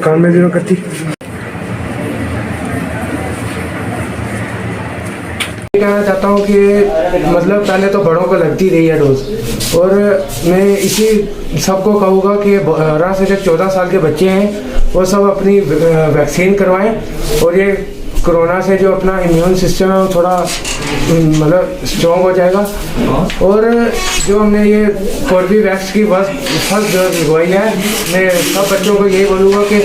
कान में जीरो करती कहना चाहता हूँ कि मतलब पहले तो बड़ों को लगती रही है डोज, और मैं इसी सबको कहूँगा कि 12 से जो 14 साल के बच्चे हैं वो सब अपनी वैक्सीन करवाएं, और ये कोरोना से जो अपना इम्यून सिस्टम है वो थोड़ा मतलब स्ट्रॉन्ग हो जाएगा। और जो हमने ये कोर्बेवैक्स की फर्स्ट डोज लगवाई है, मैं सब बच्चों को यही बोलूँगा कि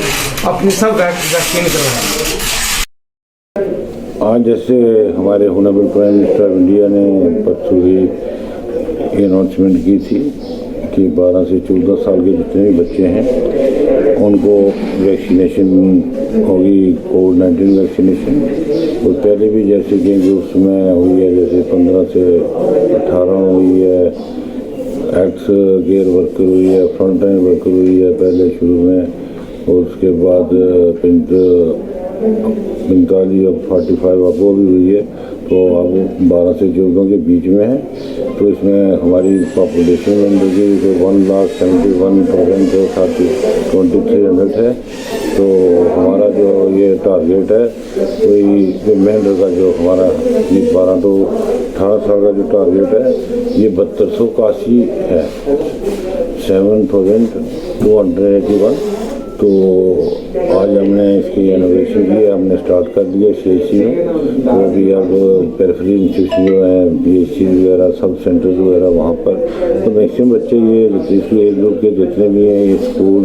अपनी सब वैक्सीन करवाएं। आज जैसे हमारे honourable prime minister of India ने परसों ही अनाउंसमेंट की थी कि 12 से 14 साल के जितने भी बच्चे हैं उनको वैक्सीनेशन होगी, कोविड-19 वैक्सीनेशन। और पहले भी जैसे कि ग्रुप्स में हुई है, जैसे 15 से 18 हुई है, एक्स केयर वर्कर हुई है, फ्रंट लाइन वर्कर हुई है पहले शुरू में, और उसके बाद 45 और 45 अब वो भी हुई है। तो अब 12 से 14 के बीच में है, तो इसमें हमारी पॉपुलेशन जो 1,71,2300 है। तो हमारा जो ये टारगेट है कोई महीने का जो हमारा 12 तो 18 साल का जो टारगेट है ये 7281 है, 7281। तो आज हमने इसकी इनोवेशन की, हमने स्टार्ट कर दिया CHC में। वो भी अब पेरिफेरल इंस्टीट्यूशन जो है, BHC वगैरह, सब सेंटर्स वगैरह वहाँ पर तो मैक्सिमम बच्चे ये जिस एज ग्रुप के जितने भी हैं ये स्कूल,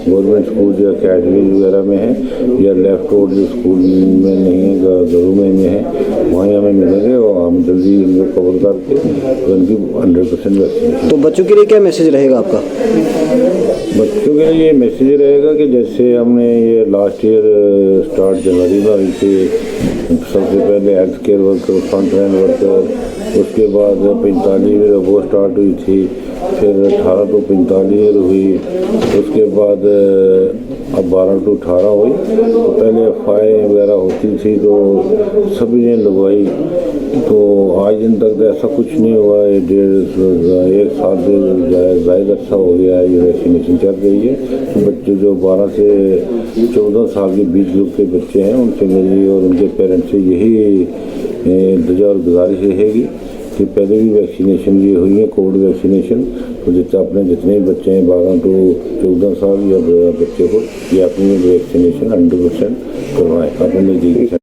गवर्नमेंट स्कूल जो अकेडमी वगैरह में है, या लेफ्ट आउट जो स्कूल में नहीं है, घरों में है, वहीं हमें मिलेंगे और हम जल्दी इनको कवर करके उनकी 100% वैक्सीनेशन। तो बच्चों के लिए क्या मैसेज रहेगा आपका? बच्चों के लिए मैसेज रहेगा कि जैसे हमने ये लास्ट ईयर स्टार्ट जनवरी में हुई थी, सबसे पहले health care worker, front line worker, उसके बाद 45 वो स्टार्ट हुई थी, फिर 18 to 45 हुई, उसके बाद अब 12 to 18 हुई। तो पहले FI वगैरह होती थी तो सभी ने लगवाई। तो आज दिन तक तो ऐसा कुछ नहीं हुआ है, 1 साल से ज़्यादा अच्छा हो गया है, ये वैक्सीनेशन चल रही है। तो बच्चे जो 12 से 14 साल के बीच ग्रुप के बच्चे हैं उनसे मेरी और उनके पेरेंट्स से यही इंतजार और गुजारिश रहेगी कि पहले भी वैक्सीनेशन ये हुई है, कोविड वैक्सीनेशन। तो अपने जितने भी बच्चे हैं 12 to 14 साल या बच्चे को ये अपनी वैक्सीनेशन 100% करवाएं अपने नज़दीक।